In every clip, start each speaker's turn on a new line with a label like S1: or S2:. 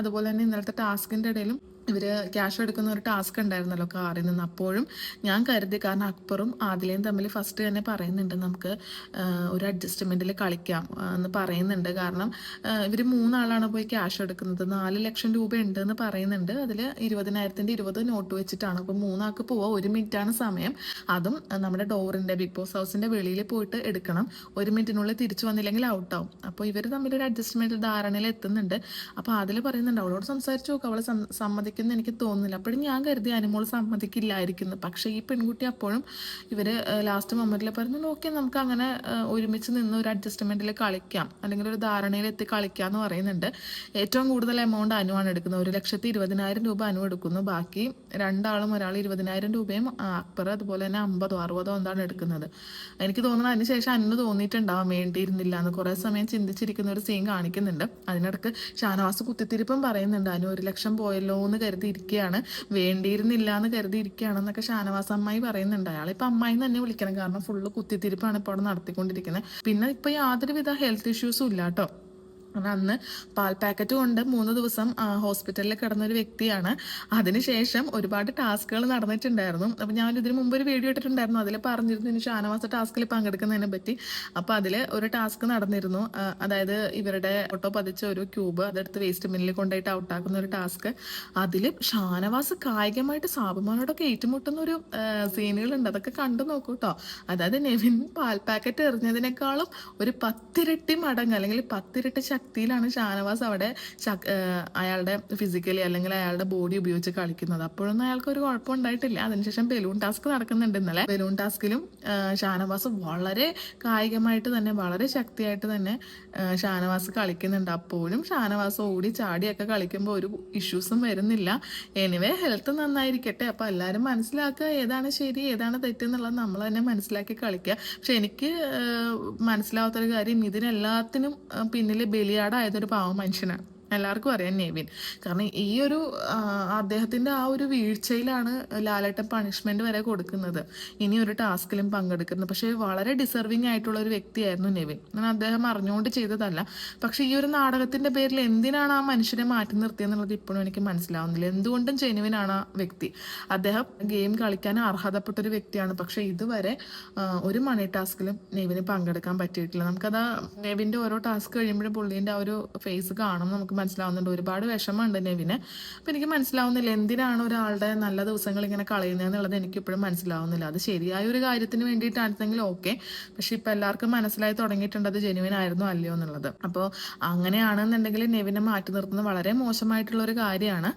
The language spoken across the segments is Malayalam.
S1: അതുപോലെ തന്നെ ഇന്നലത്തെ ടാസ്കിൻ്റെ ഇടയിലും ഇവർ ക്യാഷ് എടുക്കുന്ന ഒരു ടാസ്ക് ഉണ്ടായിരുന്നല്ലോ കാറിൽ നിന്ന്. അപ്പോഴും ഞാൻ കരുതി, കാരണം അക്ബറും ആദിലയും തമ്മിൽ ഫസ്റ്റ് തന്നെ പറയുന്നുണ്ട് നമുക്ക് ഒരു അഡ്ജസ്റ്റ്മെൻറ്റിൽ കളിക്കാം എന്ന് പറയുന്നുണ്ട്. കാരണം ഇവർ മൂന്നാളാണ് പോയി ക്യാഷ് എടുക്കുന്നത്. 4 ലക്ഷം രൂപ ഉണ്ട് എന്ന് പറയുന്നുണ്ട്. അതിൽ 20,000-ൻ്റെ 20 നോട്ട് വെച്ചിട്ടാണ്. അപ്പോൾ മൂന്നാൾക്ക് പോവാം, 1 മിനിറ്റാണ് സമയം. അതും നമ്മുടെ ഡോറിൻ്റെ ബിഗ് ബോസ് ഹൗസിൻ്റെ വെളിയിൽ പോയിട്ട് എടുക്കണം. 1 മിനിറ്റിനുള്ളിൽ തിരിച്ചു വന്നില്ലെങ്കിൽ ഔട്ടാവും. അപ്പോൾ ഇവർ തമ്മിലൊരു അഡ്ജസ്റ്റ്മെൻറ്റ് ധാരണയിൽ എത്തുന്നുണ്ട്. അപ്പോൾ അതിൽ പറയുന്നുണ്ട് അവളോട് സംസാരിച്ചു നോക്കുക, അവൾ സമ്മതിക്കുന്ന എനിക്ക് തോന്നുന്നില്ല. അപ്പോഴും ഞാൻ കരുതി അനുമോൾ സമ്മതിക്കില്ലായിരിക്കുന്നു. പക്ഷേ ഈ പെൺകുട്ടി അപ്പോഴും ഇവർ ലാസ്റ്റ് മൊമെൻറ്റിൽ പറഞ്ഞു ഓക്കെ നമുക്ക് അങ്ങനെ ഒരുമിച്ച് നിന്ന് ഒരു അഡ്ജസ്റ്റ്മെൻറ്റിൽ കളിക്കാം, അല്ലെങ്കിൽ ഒരു ധാരണയിൽ എത്തി കളിക്കാം എന്ന് പറയുന്നുണ്ട്. ഏറ്റവും കൂടുതൽ എമൗണ്ട് അനുവാണ് എടുക്കുന്നത്. 1,20,000 രൂപ അനു എടുക്കുന്നു. ബാക്കി രണ്ടാളും, ഒരാൾ 20,000 രൂപയും അക്ബർ അതുപോലെ തന്നെ 50-ഓ 60-ഓ എന്താണ് എടുക്കുന്നത്. എനിക്ക് തോന്നുന്നത് അതിനുശേഷം അനു തോന്നിയിട്ടുണ്ടാവാൻ വേണ്ടിയിരുന്നില്ല എന്ന് കുറേ സമയം ചിന്തിച്ചിരിക്കുന്ന ഒരു സീൻ കാണിക്കുന്നുണ്ട്. അതിനിടക്ക് ഷാനവാസ് കുത്തിത്തിരിപ്പും പറയുന്നുണ്ട് അനു 1 ലക്ഷം പോയല്ലോ എന്ന് കരുതിയിരിക്കുകയാണ്, വേണ്ടിയിരുന്നില്ല എന്ന് കരുതിയിരിക്കുകയാണെന്നൊക്കെ ഷാനവാസ് അമ്മായി പറയുന്നുണ്ട്. അയാളിപ്പോൾ അമ്മായി തന്നെ വിളിക്കണം, കാരണം ഫുള്ള് കുത്തിത്തിരിപ്പാണ് ഇപ്പോൾ അവിടെ നടത്തിക്കൊണ്ടിരിക്കുന്നത്. പിന്നെ ഇപ്പോൾ യാതൊരുവിധ ഹെൽത്ത് ഇഷ്യൂസും ഇല്ല കേട്ടോ. അന്ന് പാൽ പാക്കറ്റ് കൊണ്ട് 3 ദിവസം ഹോസ്പിറ്റലിൽ കിടന്നൊരു വ്യക്തിയാണ്. അതിനുശേഷം ഒരുപാട് ടാസ്കുകൾ നടന്നിട്ടുണ്ടായിരുന്നു. അപ്പോൾ ഞാൻ ഇതിന് മുമ്പ് ഒരു വീഡിയോ ഇട്ടിട്ടുണ്ടായിരുന്നു, അതിൽ പറഞ്ഞിരുന്നു ഇനി ഷാനവാസ് ടാസ്കിൽ പങ്കെടുക്കുന്നതിനെ പറ്റി. അപ്പോൾ അതിൽ ഒരു ടാസ്ക് നടന്നിരുന്നു, അതായത് ഇവരുടെ ഫോട്ടോ പതിച്ച ഒരു ക്യൂബ് അതെടുത്ത് വേസ്റ്റ് ബിന്നിൽ കൊണ്ടുപോയിട്ട് ഔട്ടാക്കുന്ന ഒരു ടാസ്ക്. അതിൽ ഷാനവാസ് കായികമായിട്ട് സാബുമാനോടൊക്കെ ഏറ്റുമുട്ടുന്ന ഒരു സീനുകളുണ്ട്. അതൊക്കെ കണ്ടു നോക്കൂ കേട്ടോ. അതായത് നെവിൻ പാൽ പാക്കറ്റ് എറിഞ്ഞതിനേക്കാളും ഒരു 10 ഇരട്ടി മടങ്ങ് അല്ലെങ്കിൽ 10 ഇരട്ടി ശക്തിയിലാണ് ഷാനവാസ് അവിടെ അയാളുടെ ഫിസിക്കലി അല്ലെങ്കിൽ അയാളുടെ ബോഡി ഉപയോഗിച്ച് കളിക്കുന്നത്. അപ്പോഴൊന്നും അയാൾക്ക് ഒരു കുഴപ്പം ഉണ്ടായിട്ടില്ല. അതിനുശേഷം ബലൂൺ ടാസ്ക് നടക്കുന്നുണ്ട് ഇന്നലെ. ബലൂൺ ടാസ്കിലും ഷാനവാസ് വളരെ കായികമായിട്ട് തന്നെ, വളരെ ശക്തിയായിട്ട് തന്നെ ഷാനവാസ് കളിക്കുന്നുണ്ട്. അപ്പോഴും ഷാനവാസ് ഓടി ചാടിയൊക്കെ കളിക്കുമ്പോൾ ഒരു ഇഷ്യൂസും വരുന്നില്ല. എനിവേ ഹെൽത്ത് നന്നായിരിക്കട്ടെ. അപ്പോൾ എല്ലാവരും മനസ്സിലാക്കുക ഏതാണ് ശരി ഏതാണ് തെറ്റെന്നുള്ളത് നമ്മൾ തന്നെ മനസ്സിലാക്കി കളിക്കുക. പക്ഷെ എനിക്ക് മനസ്സിലാവാത്തൊരു കാര്യം, ഇതിനെല്ലാത്തിനും പിന്നിൽ ബലിയാടായതൊരു പാവം മനുഷ്യനാണ്. എല്ലാവർക്കും അറിയാം നെവിൻ. കാരണം ഈ ഒരു അദ്ദേഹത്തിൻ്റെ ആ ഒരു വീഴ്ചയിലാണ് ലാലേട്ടൻ പണിഷ്മെൻറ്റ് വരെ കൊടുക്കുന്നത്, ഇനി ഒരു ടാസ്കിലും പങ്കെടുക്കുന്നത്. പക്ഷേ വളരെ ഡിസർവിങ് ആയിട്ടുള്ള ഒരു വ്യക്തിയായിരുന്നു നെവിൻ. അദ്ദേഹം അറിഞ്ഞുകൊണ്ട് ചെയ്തതല്ല. പക്ഷേ ഈ ഒരു നാടകത്തിൻ്റെ പേരിൽ എന്തിനാണ് ആ മനുഷ്യനെ മാറ്റി നിർത്തിയെന്നുള്ളത് ഇപ്പോഴും എനിക്ക് മനസ്സിലാവുന്നില്ല. എന്തുകൊണ്ടും ജെനുവിനാണ് ആ വ്യക്തി. അദ്ദേഹം ഗെയിം കളിക്കാൻ അർഹതപ്പെട്ടൊരു വ്യക്തിയാണ്. പക്ഷേ ഇതുവരെ ഒരു മണി ടാസ്കിലും നെവിന് പങ്കെടുക്കാൻ പറ്റിയിട്ടില്ല. നമുക്കത് നെവിൻ്റെ ഓരോ ടാസ്ക് കഴിയുമ്പോഴും പുള്ളീൻ്റെ ആ ഒരു ഫേസ് കാണും, നമുക്ക് മനസ്സിലാവുന്നുണ്ട്. ഒരുപാട് വിഷമമുണ്ട് നെവിന്. അപ്പം എനിക്ക് മനസ്സിലാവുന്നില്ല എന്തിനാണ് ഒരാളുടെ നല്ല ദിവസങ്ങൾ ഇങ്ങനെ കളയുന്നതെന്നുള്ളത് എനിക്കിപ്പോഴും മനസ്സിലാവുന്നില്ല. അത് ശരിയായ ഒരു കാര്യത്തിന് വേണ്ടിയിട്ടാണെന്നെങ്കിൽ ഓക്കെ, പക്ഷെ ഇപ്പം എല്ലാവർക്കും മനസ്സിലായി തുടങ്ങിയിട്ടുണ്ട് അത് ജെനുവിൻ ആയിരുന്നോ അല്ലയോ എന്നുള്ളത്. അപ്പോൾ അങ്ങനെയാണെന്നുണ്ടെങ്കിൽ നെവിനെ മാറ്റി നിർത്തുന്നത് വളരെ മോശമായിട്ടുള്ള ഒരു കാര്യമാണ്.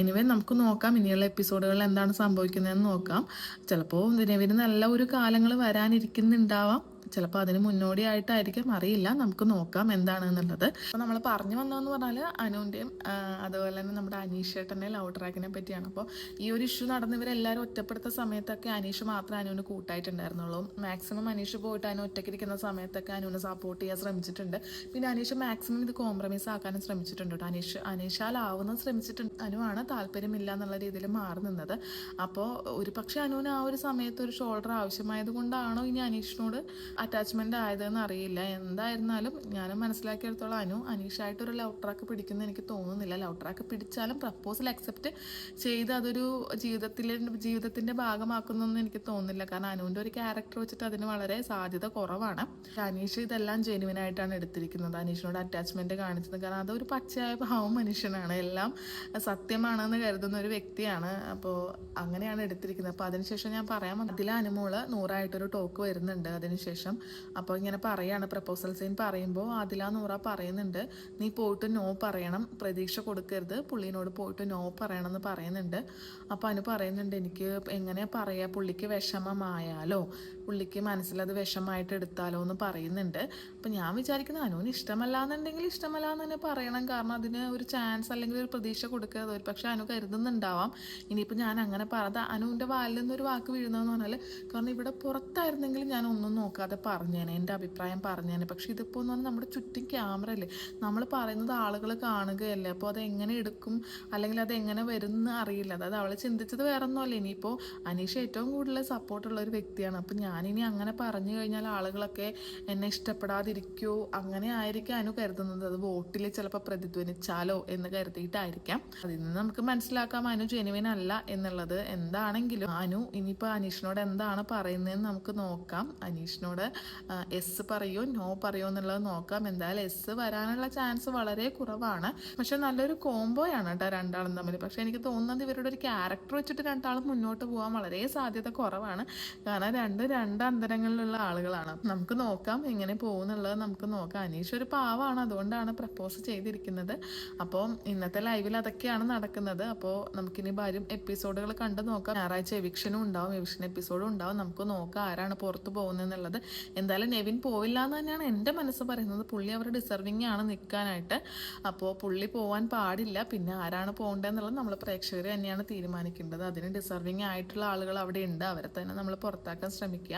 S1: എനിവേ നമുക്ക് നോക്കാം ഇനിയുള്ള എപ്പിസോഡുകളിൽ എന്താണ് സംഭവിക്കുന്നതെന്ന് നോക്കാം. ചിലപ്പോൾ നെവിന് നല്ല ഒരു കാലങ്ങൾ വരാനിരിക്കുന്നുണ്ടാവാം, ചിലപ്പോൾ അതിന് മുന്നോടിയായിട്ടായിരിക്കും, അറിയില്ല. നമുക്ക് നോക്കാം എന്താണെന്നുള്ളത്. അപ്പോൾ നമ്മൾ പറഞ്ഞു വന്നതെന്ന് പറഞ്ഞാൽ അനുവിൻ്റെയും അതുപോലെ തന്നെ നമ്മുടെ അനീഷേട്ടൻ്റെ ലവ് ട്രാക്കിനെ പറ്റിയാണ്. അപ്പോൾ ഈ ഒരു ഇഷ്യൂ നടന്ന് ഇവരെല്ലാവരും ഒറ്റപ്പെടുത്ത സമയത്തൊക്കെ അനീഷ് മാത്രമേ അനുവിന് കൂട്ടായിട്ടുണ്ടായിരുന്നുള്ളൂ. മാക്സിമം അനീഷ് പോയിട്ട് അനു ഒറ്റയ്ക്കിരിക്കുന്ന സമയത്തൊക്കെ അനുവിനെ സപ്പോർട്ട് ചെയ്യാൻ ശ്രമിച്ചിട്ടുണ്ട്. പിന്നെ അനീഷ് മാക്സിമം ഇത് കോംപ്രമൈസ് ആക്കാനും ശ്രമിച്ചിട്ടുണ്ട് കേട്ടോ. അനീഷാലാവുന്നത് ശ്രമിച്ചിട്ടുണ്ട്. അനുവാണ് താല്പര്യമില്ല എന്നുള്ള രീതിയിൽ മാറി നിന്നത്. അപ്പോൾ ഒരു പക്ഷേ അനുവിന് ആ ഒരു സമയത്ത് ഒരു ഷോൾഡർ ആവശ്യമായത് കൊണ്ടാണോ ഇനി അനീഷിനോട് അറ്റാച്ച്മെൻ്റ് ആയതെന്ന് അറിയില്ല. എന്തായിരുന്നാലും ഞാൻ മനസ്സിലാക്കിയെടുത്തോളം അനീഷായിട്ടൊരു ലവ് ട്രാക്ക് പിടിക്കുന്ന എനിക്ക് തോന്നുന്നില്ല. ലവ് ട്രാക്ക് പിടിച്ചാലും പ്രപ്പോസൽ അക്സെപ്റ്റ് ചെയ്ത് അതൊരു ജീവിതത്തിൻ്റെ ഭാഗമാക്കുന്നൊന്നും എനിക്ക് തോന്നുന്നില്ല. കാരണം അനുവിൻ്റെ ഒരു ക്യാരക്ടർ വെച്ചിട്ട് അതിന് വളരെ സാധ്യത കുറവാണ്. അനീഷ് ഇതെല്ലാം ജെനുവിനായിട്ടാണ് എടുത്തിരിക്കുന്നത്, അനീഷിനോട് അറ്റാച്ച്മെൻറ്റ് കാണിച്ചത്. കാരണം അതൊരു പച്ചയായ പാവം മനുഷ്യനാണ്, എല്ലാം സത്യമാണെന്ന് കരുതുന്ന ഒരു വ്യക്തിയാണ്. അപ്പോൾ അങ്ങനെയാണ് എടുത്തിരിക്കുന്നത്. അപ്പോൾ അതിനുശേഷം ഞാൻ പറയാം, അതിൽ അനുമോള് 100ആയിട്ടൊരു ടോക്ക് വരുന്നുണ്ട് അതിനുശേഷം. അപ്പോൾ ഇങ്ങനെ പറയാണ്, പ്രപ്പോസൽ സീൻ പറയുമ്പോൾ അതിലാ 100 പറയുന്നുണ്ട് നീ പോയിട്ട് നോ പറയണം, പ്രതീക്ഷ കൊടുക്കരുത്, പുള്ളീനോട് പോയിട്ട് നോ പറയണം എന്ന് പറയുന്നുണ്ട്. അപ്പോൾ അനു പറയുന്നുണ്ട് എനിക്ക് എങ്ങനെയാ പറയുക, പുള്ളിക്ക് വിഷമമായാലോ, പുള്ളിക്ക് മനസ്സിലത് വിഷമമായിട്ട് എടുത്താലോ എന്ന് പറയുന്നുണ്ട്. അപ്പം ഞാൻ വിചാരിക്കുന്നത് അനുവിന് ഇഷ്ടമല്ല എന്നുണ്ടെങ്കിൽ ഇഷ്ടമല്ല എന്ന് തന്നെ പറയണം. കാരണം അതിന് ഒരു ചാൻസ് അല്ലെങ്കിൽ ഒരു പ്രതീക്ഷ കൊടുക്കരുത്. ഒരു പക്ഷേ അനു കരുതുന്നുണ്ടാവാം. ഇനിയിപ്പോൾ ഞാൻ അങ്ങനെ പറഞ്ഞത് അനുവിൻ്റെ വാലിൽ നിന്നൊരു വാക്ക് വീഴുന്നതെന്ന് പറഞ്ഞാൽ, കാരണം ഇവിടെ പുറത്തായിരുന്നെങ്കിൽ ഞാൻ ഒന്നും നോക്കാതെ നോക്കാതെ പറഞ്ഞേനെ, എൻ്റെ അഭിപ്രായം പറഞ്ഞേനെ. പക്ഷെ ഇതിപ്പോൾ എന്ന് പറഞ്ഞാൽ നമ്മുടെ ചുറ്റും ക്യാമറ അല്ലേ, നമ്മൾ പറയുന്നത് ആളുകൾ കാണുകയല്ലേ, അപ്പോൾ അത് എങ്ങനെ എടുക്കും അല്ലെങ്കിൽ അത് എങ്ങനെ വരും എന്ന് അറിയില്ല. അതായത് അവൾ ചിന്തിച്ചത് വേറെ ഒന്നുമല്ല. ഇനിയിപ്പോൾ അനീഷ് ഏറ്റവും കൂടുതൽ സപ്പോർട്ടുള്ള ഒരു വ്യക്തിയാണ്. അപ്പം ഞാനിനി അങ്ങനെ പറഞ്ഞു കഴിഞ്ഞാൽ ആളുകളൊക്കെ എന്നെ ഇഷ്ടപ്പെടാതിരിക്കുമോ, അങ്ങനെ ആയിരിക്കും അനു കരുതുന്നത്. അത് വോട്ടിൽ ചിലപ്പോൾ പ്രതിധ്വനിച്ചാലോ എന്ന് കരുതിയിട്ടായിരിക്കാം. അതിൽ നിന്ന് നമുക്ക് മനസ്സിലാക്കാം അനു ജെനുവിൻ അല്ല എന്നുള്ളത്. എന്താണെങ്കിലും അനു ഇനിയിപ്പോൾ അനീഷിനോട് എന്താണ് പറയുന്നതെന്ന് നമുക്ക് നോക്കാം. അനീഷിനോട് എസ് പറയോ നോ പറയോ എന്നുള്ളത് നോക്കാം. എന്തായാലും എസ് വരാനുള്ള ചാൻസ് വളരെ കുറവാണ്. പക്ഷെ നല്ലൊരു കോംബോയാണ് കേട്ടോ രണ്ടാളും തമ്മിൽ. പക്ഷെ എനിക്ക് തോന്നുന്നത് ഇവരുടെ ഒരു ക്യാരക്ടർ വെച്ചിട്ട് രണ്ടാളും മുന്നോട്ട് പോകാൻ വളരെ സാധ്യത കുറവാണ്. കാരണം രണ്ട് അന്തരങ്ങളിലുള്ള ആളുകളാണ്. നമുക്ക് നോക്കാം എങ്ങനെ പോകുന്നുള്ളത്, നമുക്ക് നോക്കാം. അനീഷ് ഒരു പാവാണ്, അതുകൊണ്ടാണ് പ്രപ്പോസ് ചെയ്തിരിക്കുന്നത്. അപ്പോൾ ഇന്നത്തെ ലൈവിൽ അതൊക്കെയാണ് നടക്കുന്നത്. അപ്പോൾ നമുക്കിനി വരും എപ്പിസോഡുകൾ കണ്ടു നോക്കാം. ഞായറാഴ്ച എവിക്ഷനും ഉണ്ടാവും, എവിക്ഷൻ എപ്പിസോഡും ഉണ്ടാവും. നമുക്ക് നോക്കാം ആരാണ് പുറത്ത് പോകുന്നതെന്നുള്ളത്. എന്തായാലും നെവിൻ പോവില്ല എന്ന് തന്നെയാണ് എൻ്റെ മനസ്സ് പറയുന്നത്. പുള്ളി അവർ ഡിസർവിങ് ആണ് നിൽക്കാനായിട്ട്. അപ്പോൾ പുള്ളി പോകാൻ പാടില്ല. പിന്നെ ആരാണ് പോകേണ്ടതെന്നുള്ളത് നമ്മൾ പ്രേക്ഷകർ തന്നെയാണ് തീരുമാനിക്കേണ്ടത്. അതിന് ഡിസർവിങ് ആയിട്ടുള്ള ആളുകൾ അവിടെ ഉണ്ട്, അവരെ തന്നെ നമ്മൾ പുറത്താക്കാൻ ശ്രമിക്കുക.